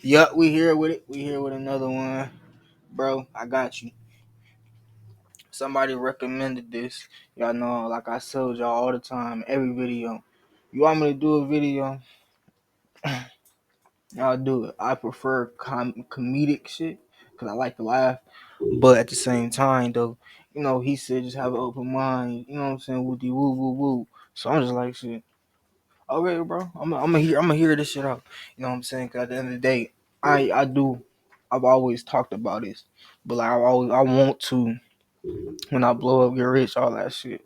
Yup, we here with it. We here with another one. Bro, I got you. Somebody recommended this. Y'all know, like I told y'all all the time, every video. You want me to do a video? I'll do it. I prefer comedic shit because I like to laugh. But at the same time, though, he said just have an open mind. You know what I'm saying? Woody woo woo woo. So I'm just like, shit. Okay, bro. I'm gonna hear this shit out. You know what I'm saying? Cause at the end of the day, I do. I've always talked about this, but like I want to when I blow up, get rich, all that shit.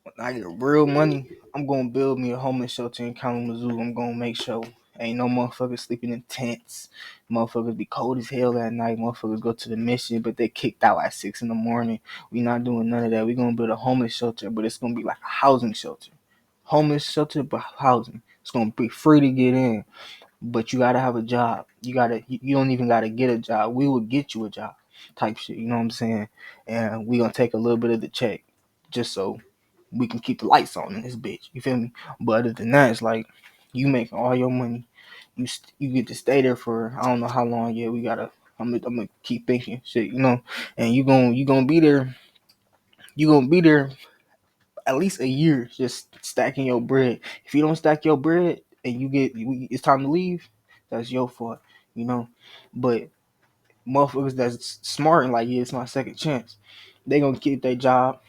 When I get real money, I'm gonna build me a homeless shelter in Kalamazoo. I'm gonna make sure ain't no motherfuckers sleeping in tents. Motherfuckers be cold as hell at night. Motherfuckers go to the mission, but they kicked out at 6 in the morning. We not doing none of that. We gonna build a homeless shelter, but it's gonna be like a housing shelter. Homeless shelter, but housing. It's gonna be free to get in, but you gotta have a job. You don't even gotta get a job. We will get you a job, type shit. You know what I'm saying? And we gonna take a little bit of the check, just so we can keep the lights on in this bitch. You feel me? But other than that, it's like you make all your money. You get to stay there for I don't know how long. Yeah, we gotta. I'm gonna keep thinking shit. And you gonna be there. You gonna be there at least a year just stacking your bread. If you don't stack your bread and it's time to leave, that's your fault, you know. But motherfuckers that's smart and like, yeah, it's my second chance. They gonna keep their job.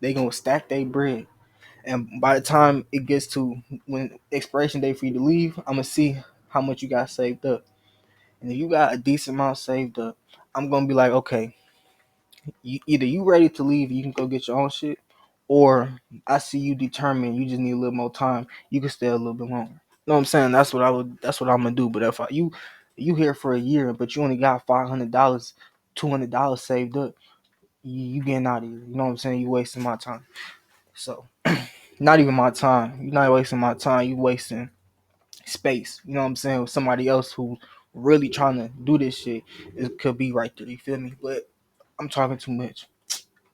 They gonna stack their bread. And by the time it gets to when expiration date for you to leave, I'm gonna see how much you got saved up. And if you got a decent amount saved up, I'm gonna be like, okay, either you ready to leave, you can go get your own shit, or I see you determined. You just need a little more time. You can stay a little bit longer. You know what I'm saying? That's what I would. That's what I'm gonna do. But if you here for a year, but you only got $500, $200 saved up, you getting out of here. You know what I'm saying? You wasting my time. So not even my time. You're not wasting my time. You wasting space. You know what I'm saying? With somebody else who really trying to do this shit, it could be right there. You feel me? But I'm talking too much.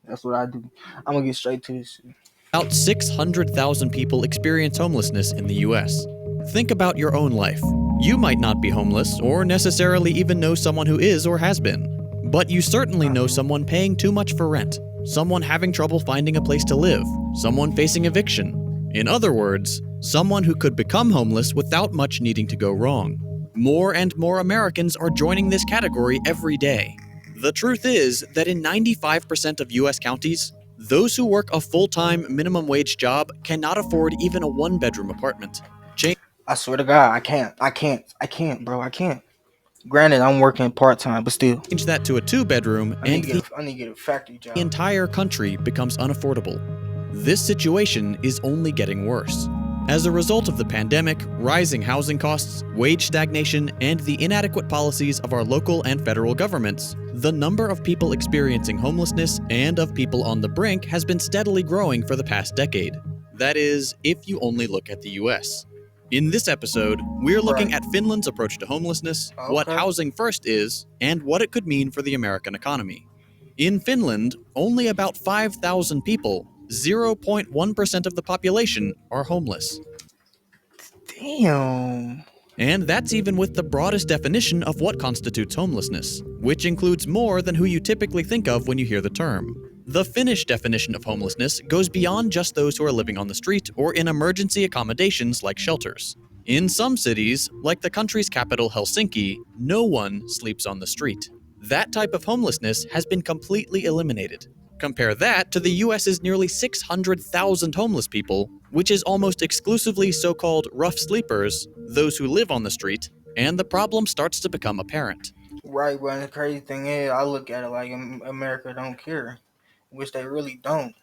That's what I do. I'm gonna get straight to this shit. About 600,000 people experience homelessness in the US. Think about your own life. You might not be homeless or necessarily even know someone who is or has been. But you certainly know someone paying too much for rent, someone having trouble finding a place to live, someone facing eviction. In other words, someone who could become homeless without much needing to go wrong. More and more Americans are joining this category every day. The truth is that in 95% of US counties, those who work a full-time minimum wage job cannot afford even a one-bedroom apartment. I swear to God, I can't, bro. I can't. Granted, I'm working part time, but still, Change that to a two-bedroom and the I need to get a factory job. entire country becomes unaffordable. This situation is only getting worse. As a result of the pandemic, rising housing costs, wage stagnation, and the inadequate policies of our local and federal governments, the number of people experiencing homelessness and of people on the brink has been steadily growing for the past decade. That is, if you only look at the US. In this episode, we're looking at Finland's approach to homelessness, what Okay. housing first is, and what it could mean for the American economy. In Finland, only about 5,000 people, 0.1% of the population, are homeless. Damn. And that's even with the broadest definition of what constitutes homelessness, which includes more than who you typically think of when you hear the term. The Finnish definition of homelessness goes beyond just those who are living on the street or in emergency accommodations like shelters. In some cities, like the country's capital Helsinki, no one sleeps on the street. That type of homelessness has been completely eliminated. Compare that to the US's nearly 600,000 homeless people, which is almost exclusively so-called rough sleepers, those who live on the street, and the problem starts to become apparent. Right, but the crazy thing is, I look at it like America don't care, which they really don't.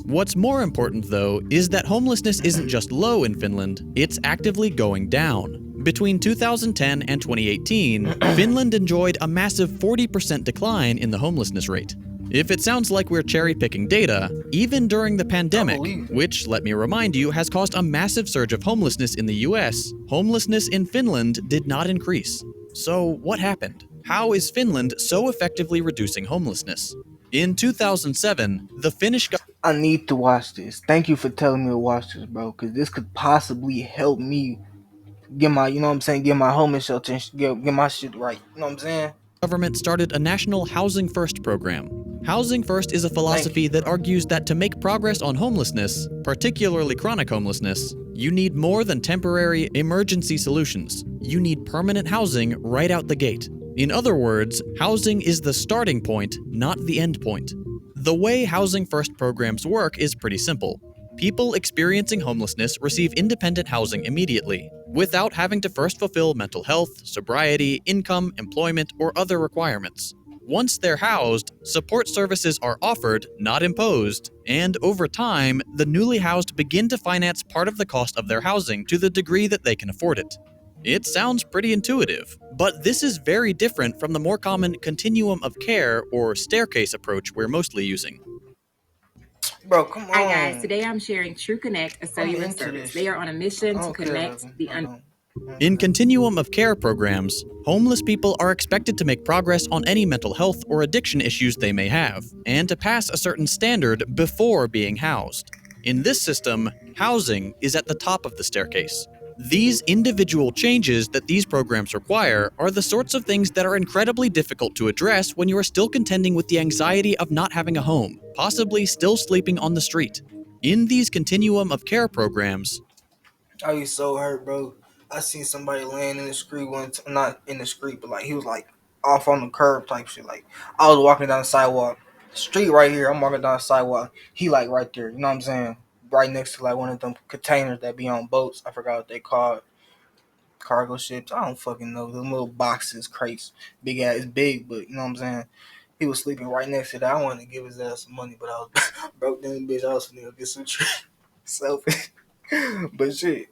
What's more important, though, is that homelessness isn't just low in Finland, it's actively going down. Between 2010 and 2018, Finland enjoyed a massive 40% decline in the homelessness rate. If it sounds like we're cherry-picking data, even during the pandemic, which, let me remind you, has caused a massive surge of homelessness in the US, homelessness in Finland did not increase. So what happened? How is Finland so effectively reducing homelessness? In 2007, the Finnish I need to watch this. Thank you for telling me to watch this, bro, because this could possibly help me get my, you know what I'm saying, get my homeless shelter, and get my shit right. You know what I'm saying? Government started a national Housing First program. Housing First is a Thank philosophy you, that bro. argues that to make progress on homelessness, particularly chronic homelessness, you need more than temporary emergency solutions. You need permanent housing right out the gate. In other words, housing is the starting point, not the end point. The way Housing First programs work is pretty simple. People experiencing homelessness receive independent housing immediately, without having to first fulfill mental health, sobriety, income, employment, or other requirements. Once they're housed, support services are offered, not imposed, and over time, the newly housed begin to finance part of the cost of their housing to the degree that they can afford it. It sounds pretty intuitive, but this is very different from the more common continuum of care or staircase approach we're mostly using. Bro, come Hi guys, on. today I'm sharing True Connect, a I'm cellular into service. this They are shit. on a I mission to don't care about connect them. the I don't. In continuum of care programs, homeless people are expected to make progress on any mental health or addiction issues they may have, and to pass a certain standard before being housed. In this system, housing is at the top of the staircase. These individual changes that these programs require are the sorts of things that are incredibly difficult to address when you are still contending with the anxiety of not having a home, possibly still sleeping on the street. In these continuum of care programs, I was so hurt, bro. I seen somebody laying in the street not in the street, but like he was like off on the curb type shit. Like I was walking down the sidewalk, street right here. I'm walking down the sidewalk. He like right there. You know what I'm saying? Right next to like one of them containers that be on boats. I forgot what they called. Cargo ships. I don't fucking know. Them little boxes, crates, big ass. It's big, but you know what I'm saying. He was sleeping right next to that. I wanted to give his ass some money, but I was broke down, bitch. I was finna get some selfish. But shit.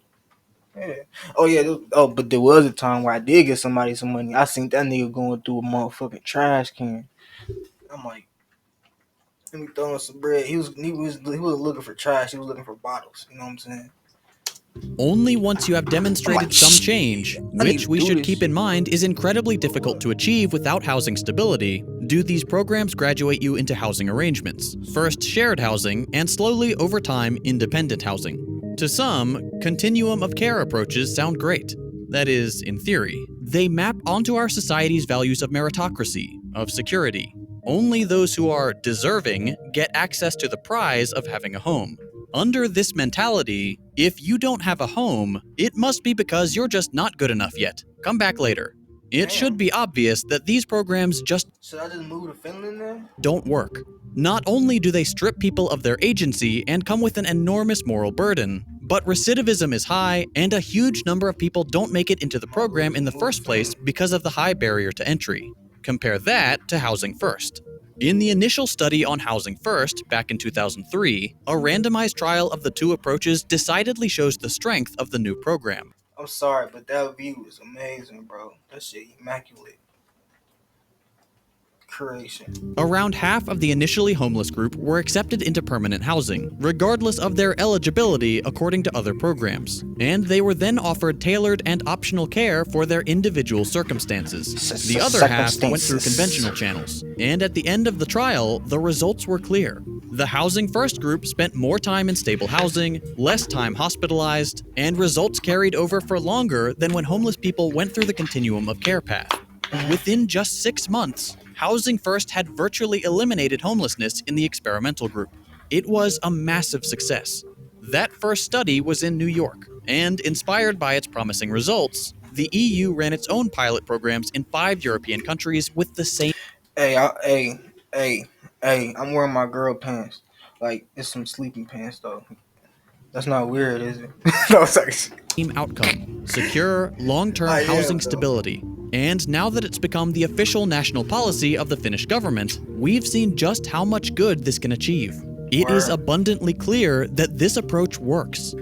Yeah. Oh yeah. But there was a time where I did get somebody some money. I seen that nigga going through a motherfucking trash can. I'm like, let me throw him some bread. He was looking for trash. He was looking for bottles. You know what I'm saying? only once you have I'm like, demonstrated some change, shit. I need which to we do should this keep in shit. mind is incredibly difficult to achieve without housing stability, do these programs graduate you into housing arrangements. First shared housing, and slowly over time, independent housing. To some, continuum of care approaches sound great. That is, in theory. They map onto our society's values of meritocracy, of security. Only those who are deserving get access to the prize of having a home. Under this mentality, if you don't have a home, it must be because you're just not good enough yet. Come back later. It should Damn. be obvious that these programs just Should I just move to Finland then? don't work. Not only do they strip people of their agency and come with an enormous moral burden, but recidivism is high, and a huge number of people don't make it into the program in the Move to first place Finland. because of the high barrier to entry. Compare that to Housing First. In the initial study on Housing First, back in 2003, a randomized trial of the two approaches decidedly shows the strength of the new program. I'm sorry, but that view is amazing, bro. That shit immaculate creation. Around half of the initially homeless group were accepted into permanent housing, regardless of their eligibility according to other programs, and they were then offered tailored and optional care for their individual circumstances. The other half went through conventional channels, and at the end of the trial, the results were clear. The Housing First group spent more time in stable housing, less time hospitalized, and results carried over for longer than when homeless people went through the continuum of care path. Within just 6 months, Housing First had virtually eliminated homelessness in the experimental group. It was a massive success. That first study was in New York, and inspired by its promising results, the EU ran its own pilot programs in 5 European countries with the same Hey, hey, hey, I'm wearing my girl pants. Like, it's some sleeping pants, though. That's not weird, is it? No, it's like, outcome: secure, long-term I housing am, though. stability. And now that it's become the official national policy of the Finnish government, we've seen just how much good this can achieve. It is Word. abundantly clear that this approach works.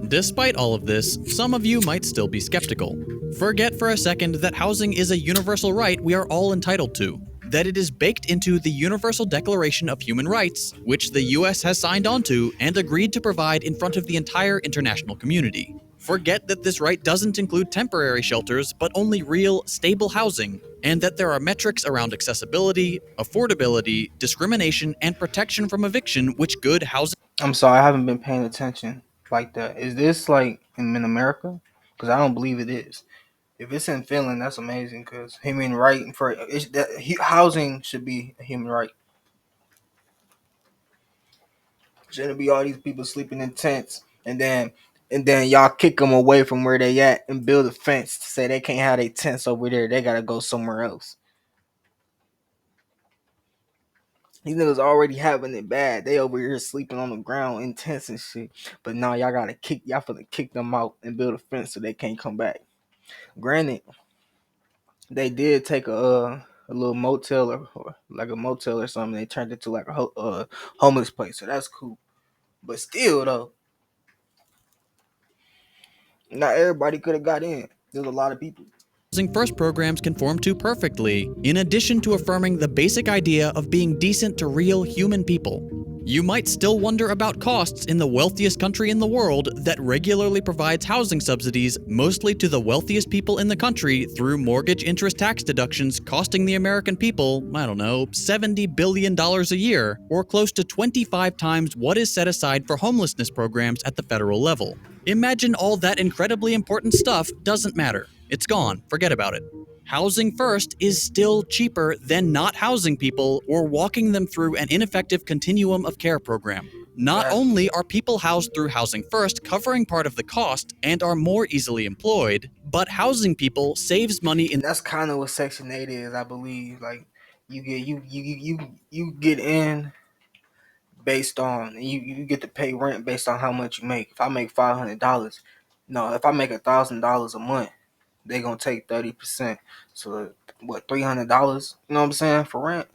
Despite all of this, some of you might still be skeptical. Forget for a second that housing is a universal right we are all entitled to, that it is baked into the Universal Declaration of Human Rights, which the US has signed onto and agreed to provide in front of the entire international community. Forget that this right doesn't include temporary shelters, but only real, stable housing, and that there are metrics around accessibility, affordability, discrimination, and protection from eviction which good housing I'm sorry, I haven't been paying attention like that. Is this like in America? because I don't believe it is. If it's in Finland, that's amazing because human right for housing should be a human right. Shouldn't be all these people sleeping in tents and then y'all kick them away from where they at and build a fence to say they can't have their tents over there. They gotta go somewhere else. These niggas already having it bad. They over here sleeping on the ground in tents and shit. But now y'all finna kick them out and build a fence so they can't come back. Granted, they did take a little motel or like a motel or something. They turned it to like a homeless place, so that's cool. But still though, not everybody could have got in. There's a lot of people. Housing First programs conform to perfectly, in addition to affirming the basic idea of being decent to real human people. You might still wonder about costs in the wealthiest country in the world that regularly provides housing subsidies mostly to the wealthiest people in the country through mortgage interest tax deductions costing the American people, I don't know, $70 billion a year, or close to 25 times what is set aside for homelessness programs at the federal level. Imagine all that incredibly important stuff doesn't matter. It's gone. Forget about it. Housing First is still cheaper than not housing people or walking them through an ineffective continuum of care program. Not Exactly. only are people housed through Housing First covering part of the cost and are more easily employed, but housing people saves money in And that's kind of what Section 8 is, I believe. Like you get in based on you get to pay rent based on how much you make. If I make $500, no, if I make $1,000 a month, they gonna take 30%. So what, $300? You know what I'm saying for rent?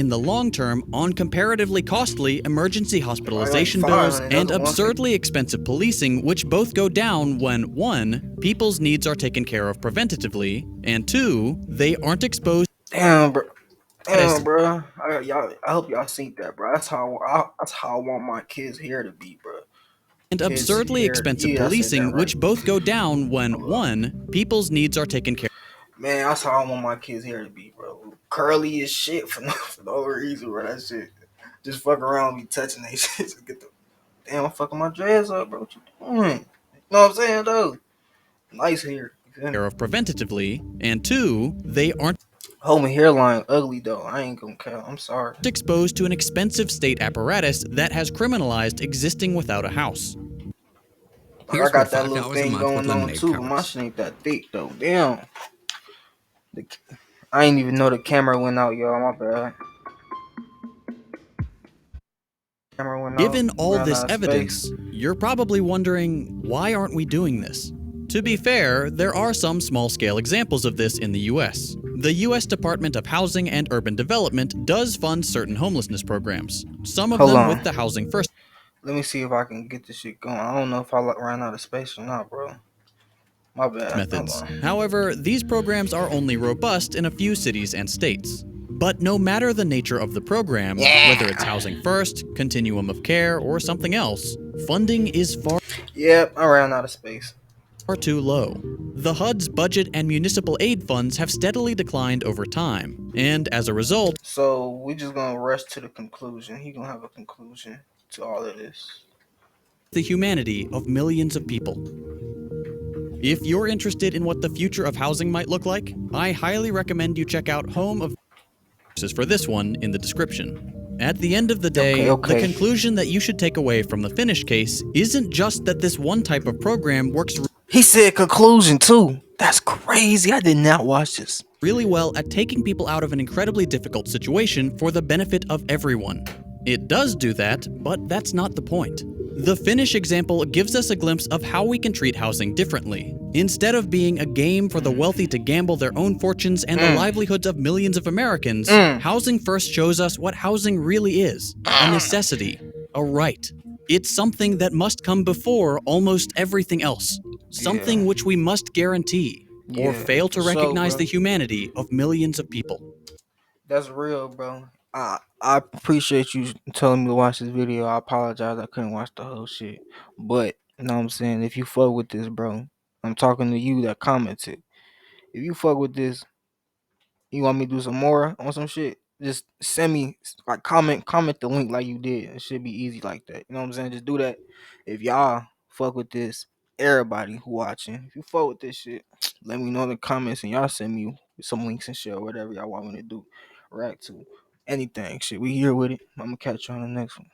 the long term on comparatively costly emergency Probably like hospitalization bills 500. That's and a 150. absurdly expensive policing, which both go down when 1. People's needs are taken care of preventatively, and 2. They aren't exposed Damn, bro. as Damn, bro. I hope y'all see that, bro. That's how I want my kids here to be, bro. and Kids absurdly here. expensive Yeah, I said that policing, right. which both go down when Hold up. 1. People's needs are taken care Man, that's how I want my kids here to be, bro. Curly as shit for no reason, bro. That shit. Just fuck around me touching that shit. Just get the damn, I'm fucking my dreads up, bro. What you doing? You know what I'm saying, though? Nice hair. You feel me? of preventatively, and 2. They aren't Hold my hairline ugly though. I ain't gonna care. I'm sorry. exposed to an expensive state apparatus that has criminalized existing without a house. Like I Here's what got that 5 little hours a thing month with going on Lemonade too, but my covers. shit ain't that thick though. Damn. The, I ain't even know the camera went out, y'all. My bad. Camera went out. Given all Ran this out of space. evidence, you're probably wondering, why aren't we doing this? To be fair, there are some small-scale examples of this in the US. The US Department of Housing and Urban Development does fund certain homelessness programs, some of Hold them on. with the Housing First Let me see if I can get this shit going. I don't know if I ran out of space or not, bro. My bad. Hold methods. on. However, these programs are only robust in a few cities and states. But no matter the nature of the program, whether it's Housing First, Continuum of Care, or something else, funding is far Yep, I ran out of space. too low. The HUD's budget and municipal aid funds have steadily declined over time, and as a result, So we just gonna rush to the conclusion. He gonna have a conclusion to all of this. the humanity of millions of people. If you're interested in what the future of housing might look like, I highly recommend you check out Home of for this one in the description. At the end of the Okay, day, the okay. conclusion that you should take away from the Finnish case isn't just that this one type of program works He said conclusion too. That's crazy. I did not watch this. really well at taking people out of an incredibly difficult situation for the benefit of everyone. It does do that, but that's not the point. The Finnish example gives us a glimpse of how we can treat housing differently. Instead of being a game for the wealthy to gamble their own fortunes and the livelihoods of millions of Americans, Housing First shows us what housing really is: a necessity, a right. It's something that must come before almost everything else, something Yeah, which we must guarantee, or yeah, fail for to sure, recognize the bro. humanity of millions of people. That's real, bro. I appreciate you telling me to watch this video. I apologize I couldn't watch the whole shit. But you know what I'm saying? If you fuck with this, bro, I'm talking to you that commented. If you fuck with this, you want me to do some more on some shit, just send me like comment the link like you did. It should be easy like that. You know what I'm saying? Just do that. If y'all fuck with this everybody who watching. If you fuck with this shit, let me know in the comments and y'all send me some links and shit or whatever y'all want me to do. React to anything. Shit, we here with it. I'm gonna catch you on the next one.